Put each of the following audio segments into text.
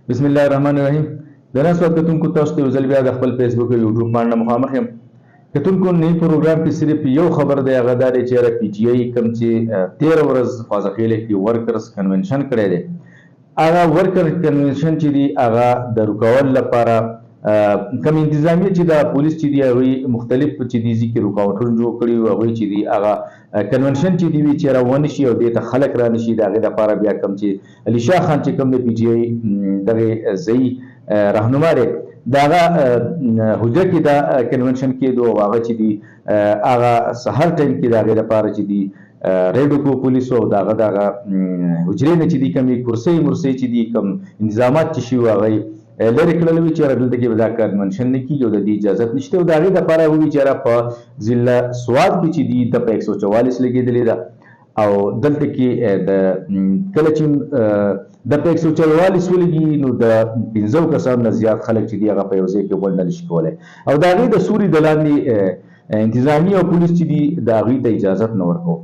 بسم الله الرحمن الرحیم. د نن وخت کتونکو تاسو ته ځل بیا د خپل فیسبوک او یوټیوب باندې مخامخ یم. کتونکو نن پروګرام کې صرف یو خبر دی، هغه دا دی چې پی ټی آی کوم چې 13 ورځ خوازخیله کې ورکرز کنونشن کړی دی، هغه ورکر کنونشن چې دی هغه د رکاول لپاره کوم انتظامیه چې د پولیس چې دی هغه مختلف چې دی ذکر رکاوټونه جوړ کړي او هغه چې دی هغه کنونشن چې دی وی چې راونه شي او د خلک را نشي دغه لپاره بیا کوم چې علی شاه خان چې کوم د پی ټی آی دغه زئی راهنما دی داغه حجره کې دا کنونشن کې دوه هغه چې دی هغه سحر ټایم کې دغه لپاره چې دی ریډو کو پولیس او داغه حجره نه چې دی کوم کرسي مرسي چې دی کوم انتظامات چې شي هغه لری کړل وی چې دلته کې ودا کنونشن نه کیږي د اجازه نشته او دغه لپاره وی چې په ضلع سواد کې چې دی د 144 لګیدلې ده او دلته کې د کله چې د 144 ولګي نو د 15 کسان نه زیات خلک چې دی هغه په یوځای کې غونډه نشي کولای او دغه د سوري د لاندې انتظامی او پولیس چې دی دغه ته اجازه نه ورکو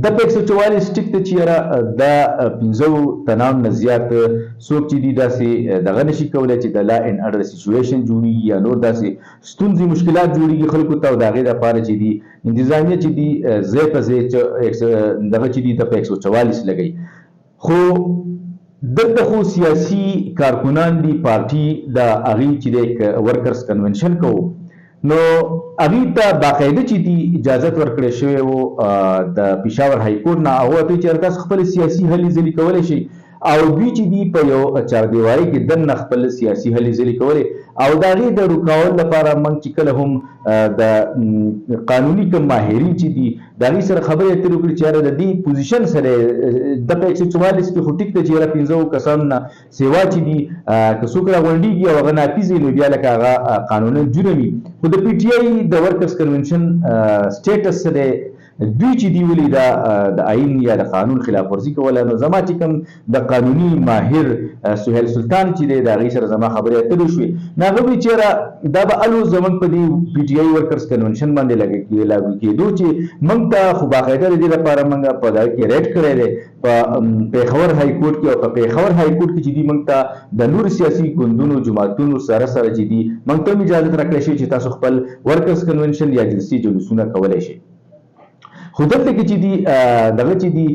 د 144 ټیک ته چیرې د 15 تنام نه زیات څوک چې دی داسې دغه نشي کولای چې د لا ان اډر سچويشن جوړیږي یا نور داسې ستونزې مشکلات جوړیږي خلکو ته دغه لپاره چې دی انتظامیه چې دی زې په زې دغه چې دی د 144 لګي خو دغه خو سیاسي کارکونان دی پارټي د اغي چې د ورکرز کنونشن کوو نو اغي ته باقاعده چې دی اجازه ورکړې شوی وو د پېښور های کورټ نه او ته چې تاسو خپل سیاسي هلي ځلې کولای شي او دوی چې دی په یو چاردیواري کې د خپل سیاسي هلي ځلې کولای او دا غي د رکاول لپاره من چې کله هم د قانوني کوم ماهرین چې دی دا غي سره خبرې اترې وکړي چې د دې پوزیشن سره د 144 کې خټیک ته چې 15 کسان سیوا چې دی که څوک راغونډيږي او هغه ناپیزي نو بیا لکه هغه قانوني جرمي خو د پی ټی آی د ورکرز کنونشن سټیټس سره دوی چې دی ولې د آئین یا د قانون خلاف ورزي کوله نو زما چې کوم د قانوني ماهر سهیل سلطان چې دی د غي سره زما خبرې اترې شوې ناغه وی چیرې دا به الو زمون په دی پی ټی آی ورکرز کنونشن باندې لاګو کېدو چې موږ ته خو باقاعده دې لپاره موږ په دا کې ریټ کړی دی په پیښور های کورټ کې او په پیښور های کورټ کې چې دی موږ ته د نور سیاسي ګوندونو جماعتونو سره چې دی موږ ته اجازه راکړی شي چې تاسو خپل ورکرز کنونشن یا جلسي جلوسونه کولای شي خو دلته کې چې دی دغه چې دی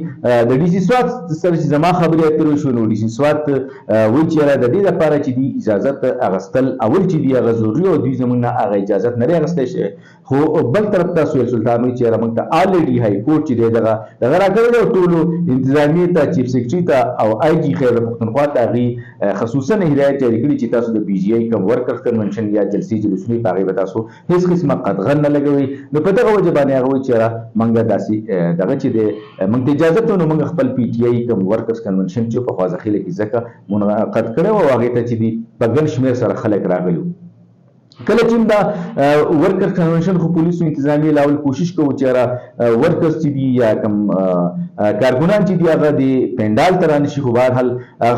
د ډي سي سوات سره چې زما خبرې اترې شو نو ډي سي سوات وایي چې د دې لپاره چې دی اجازه اغستل اول چې دی هغه ضروري او دوی زمونږ نه هغه اجازه نه اغستل شي خو بل طرف ته سهیل سلطان وایي چې موږ ته الریډي های کورټ چې دی دغه راکړی او ټولو انتظامی ته چیف سیکرټري ته او آی جی خیر پښتونخوا ته غي خصوصا هدایت جاری کړي چې تاسو د بي جی آی کوم ورکر کنونشن یا جلسي جلوسونه پاغي به تاسو هیڅ قسمه قدغن نه لګوي نو په دغه وجه باندې هغه چې موږ داسې دغه چې د موږ اجازه ته نو موږ خپل پی ټی آی کوم ورکرز کنونشن چې په خوازخیله کې ځکه منعقد کړو او هغه ته چې دی په ګڼ شمېر سره خلک راغلي کله چې دا ورکر کنونشن خو پولیسو انتظامی لاول کوشش کوي چې ورکرز چې دی یا کوم کارګونان چې دی هغه د پندال تر نشي خو بهر حال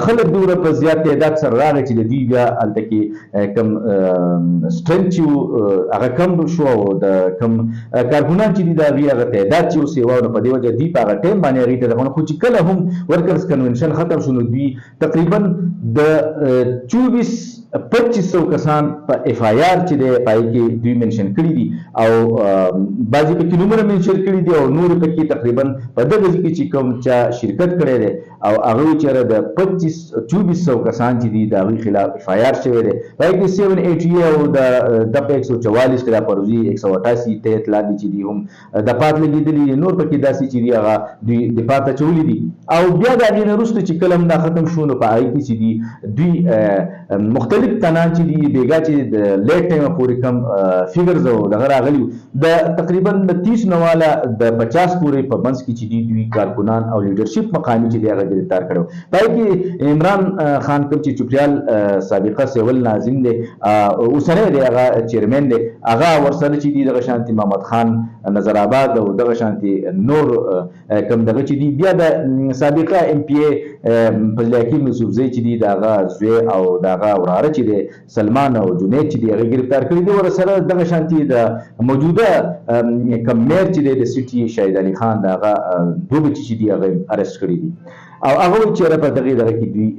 خلک دوره په زیات تعداد سره راغلي چې د دې بیا الته کې کوم سترنث چې هغه کم شو او د کوم کارګونان چې دی دا هغه تعداد چې سیوا په دی وجه دی په هغه ټیم باندې هغه ته خو چې کله هم ورکرز کنونشن ختم شونه دی تقریبا د 2500 کسان په اف آی آر چې دی پای کې دوی منشن کړی دي او بعضی په کې نمبر منشن کړی دي او نور په کې تقریبا په دغه ځکه چې کوم چې شرکت کړی دی او هغه چې د 2400 کسان چې دي د هغه خلاف اف آی آر شوی دی پای کې 780 او د 144 کړه پروزي 188 ته اطلاع دي چې دي هم د پات لګیدلی نور په کې داسي چې دی هغه دوی د پاته چولې دي او بیا د غینه وروسته چې کلم دا ختم شونه په آی کې چې دي دوی مختلف تنان چې دی بیګا چې د لیټ ټایم پورې کم فیګرز او دغه راغلی د تقریبا 30 نواله د 50 پورې په منځ کې چې دی دوی کارکونان او لیډرشپ مقامي چې دی هغه گرفتار کړو پای کې عمران خان کوم چې چوپړیال سابقه سیول ناظم دی اوسنه دی هغه چیرمن دی هغه ورسره چې دی د شانتي محمد خان نظر آباد او د شانتي نور کوم دغه چې دی بیا د سابقه ام پی ای فضل یوسفزئی چې دی دغه زوی او دغه وراره چې دی سلمان او جنید چې دی هغه گرفتار کړی دی ورسره دغه شانتي د موجوده کم میر چې دی د سټي شهید علي خان دغه دوه بچی چې دی هغه ارست کړی دي او هغه وایي چې په دغه کې دوی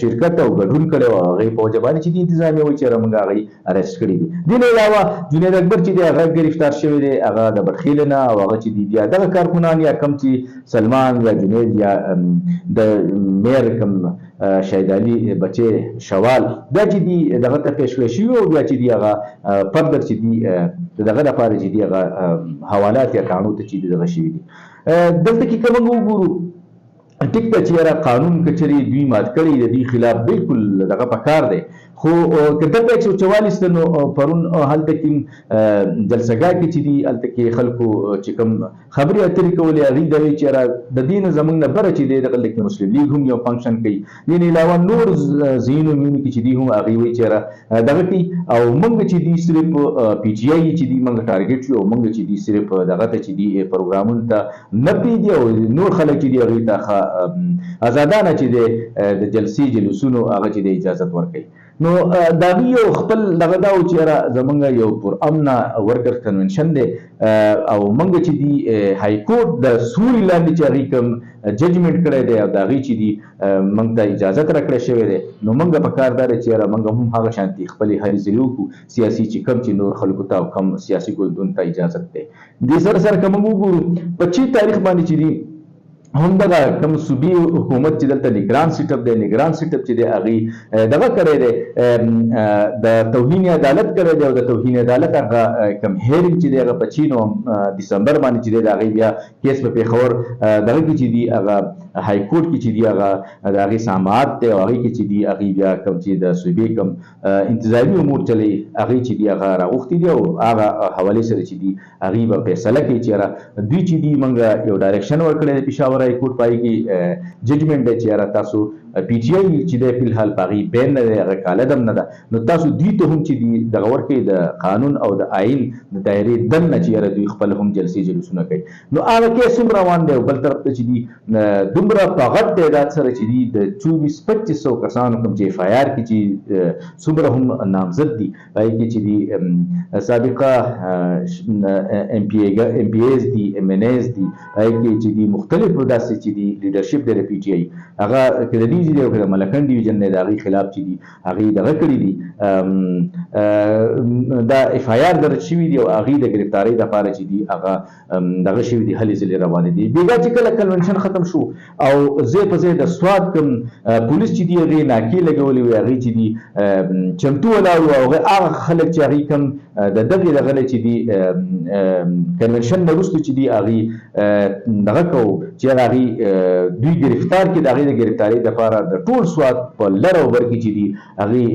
شرکت او ګډون کړی او هغې په وجه باندې چې د انتظامیه وایي چې موږ هغه ارست کړي دي. دې نه علاوه جنید اکبر چې دی هغه ګرفتار شوی دی هغه د بدخیل نه او هغه چې دی بیا دغه کارکنان یا کم چې سلمان یا جنید یا د میر کم شهید علي بچي شوال دا چې دی دغه ته پیشکش شوی او بیا چې دی هغه فردر چې دی دغه لپاره چې دی هغه حوالات یا قانون ته چې دی دغه شوي دي. دلته کې که موږ وګورو ټیک ته چې یاره قانون کچري دوی مات کړي د دې خلاف بالکل دغه پکار دی خو که دلته 144 نو پرون هلته کې جلسهګاه کې چې دي هلته کې خلکو چې کوم خبرې اترې کولې هغوی د وایي چې یاره د دې نه زموږ نه بره چې دی دغه کې مسلم لیګ هم یو فنکشن کوي. دې نه علاوه نور ځینو مینو کې چې دي هم هغوی وایي چې یاره دغه کوي او موږ چې دي صرف پی جی آی چې دي موږ ټارګېټ یو موږ چې دي صرف دغه ته چې دي پروګرامونو ته نه پرېږدي او نور خلک چې دي هغوی ته آزادانه چې دی د جلسې جلوسونو هغه چې دی اجازت ورکوي. نو دا یو خپل دغه دا و چې یاره زموږ یو پر امنه ورکرز کنونشن دی او موږ چې دي های کورټ د سوري لاندې چې هغوی کوم ججمنټ کړی دی او د هغوی چې دي موږ ته اجازت راکړی شوی دی نو موږ په کار دا دی چې یاره موږ هم هغه شانتي خپلې هلې ځلې وکړو سیاسي چې کوم چې نور خلکو ته او کم سیاسي ګوندونو ته اجازت دی. دې سره سره که موږ وګورو په 25 تاریخ باندې چې دي هم دغه کوم صوبي حکومت چې دلته نگران سیټ اپ دی نگران سیټ اپ چې دی هغوی دغه کړی دی د توهین عدالت کړی دی او د توهین عدالت هغه کوم هیرینګ چې دی هغه په 6 دسمبر باندې چې دی د هغوی بیا کیس په پېښور دغه کې چې دی هغه های کورټ کې چې دی هغه د هغې سامعات دی او هغې کې چې دی هغوی بیا کوم چې د صوبې کوم انتظامي امور چلی هغوی چې دی هغه راغوښتي دي او هغه حوالې سره چې دی هغوی به فیصله کوي چې یاره دوی چې دی موږ یو ډایرکشن ورکړی دی پېښور های کورټ پای کې ججمنټ دی چې یاره تاسو پی ټي آی چې دی فلحال په هغې بین نه دی هغه کالعدم نه ده نو تاسو دوی ته هم چې دي دغه ورکوي د قانون او د آئین د دایرې دننه چې یاره دوی خپل هم جلسې جلوسونه کوي. نو هغه کیس هم روان دی او بل طرف ته چې دي دومره په غټ تعداد سره چې دي د 2400-2500 کسانو کوم چې اف آی آر کې چې څومره هم نامزد دي په هغې کې چې دي سابقه ایم پی ایز دي ایم این ایز دي په هغې کې چې دي مختلف داسې چې دي لیډرشپ دی د پی ټي آی هغه که د دی او که د ملکن ډیویژن دی د هغوی خلاف چې دي هغوی دغه کړي دي دا اف آی آر درج شوي دي او هغوی د ګرفتارۍ دپاره چې دي هغه دغه شوي دي هلې ځلې روانې دي. بېګا چې کله کنونشن ختم شو او ځای په ځای د سوات کوم پولیس چې دي هغې ناکې لګولې وې هغوی چې دي چمتو ولاړ وو او هغه خلک چې هغوی کوم د دغې دغه چې دي کنونشن نه وروسته چې دي هغوی دغه کوو چې هغوی دوی ګرفتار کړي د هغوی د ګرفتارۍ دپاره د ټول سوات په لر او بر کې چې دي هغوی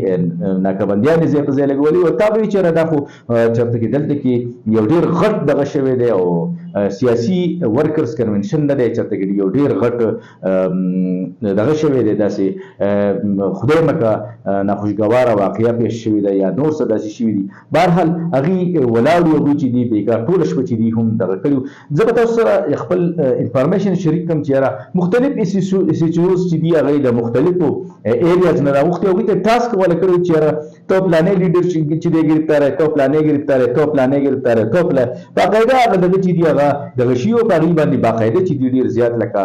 ناکهبندیانې ځای په ځای لګولي او تا به وایي چې دا خو چېرته کې دلته کې یو ډېر غټ دغه شوی دی او سیاسي ورکرز کنونشن نه دی چېرته کې یو ډېر غټ دغه شوی دی داسې خدای مکه ناخوشګواره واقعه پیښ شوې ده یا نور څه داسې شوي دي. بهرحال هغوی ولاړ وو هغوی چې دي بېګا ټوله شپه چې دي هم دغه کړي وو. زه به تاسو سره خپل انفارمیشن شریک کړم چې یاره مختلف ایسیچوز چې دي هغوی د مختلفو ایریاز نه راغوښتي هغوی ته ټاسک وله کړی چې یاره ته پلانې لیډر چې دی ګرفتار ته پلانې ګرفتار ته پلانې ګرفتار ته باقاعده هغه دغه چې دي هغه دغه شي او په هغوی باندې باقاعده چې دي ډېر زیات لکه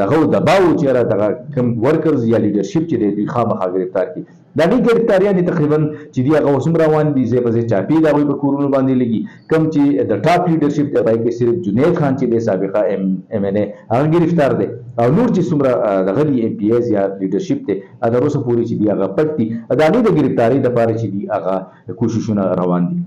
دغه دباو چې یاره دغه کوم ورکرز یا لیډرشپ چې دی دوی خامخا ګرفتار کړي. د هغوی ګرفتاریان دي تقریبا چې دي هغه اوس هم روان دي ځای په ځای چاپې د هغوی په کورونو باندې لګي کوم چې د ټاپ لیډرشپ دی په هغې کې صرف جنید خان چې دی سابقه ایم این ای هغه ګرفتار دی او نور چې څومره دغه دي ایم پی ایز یا لیډرشپ دی تر اوسه پورې چې دي هغه پټ دي د هغوی د ګرفتارۍ دپاره چې دي هغه کوششونه روان دي.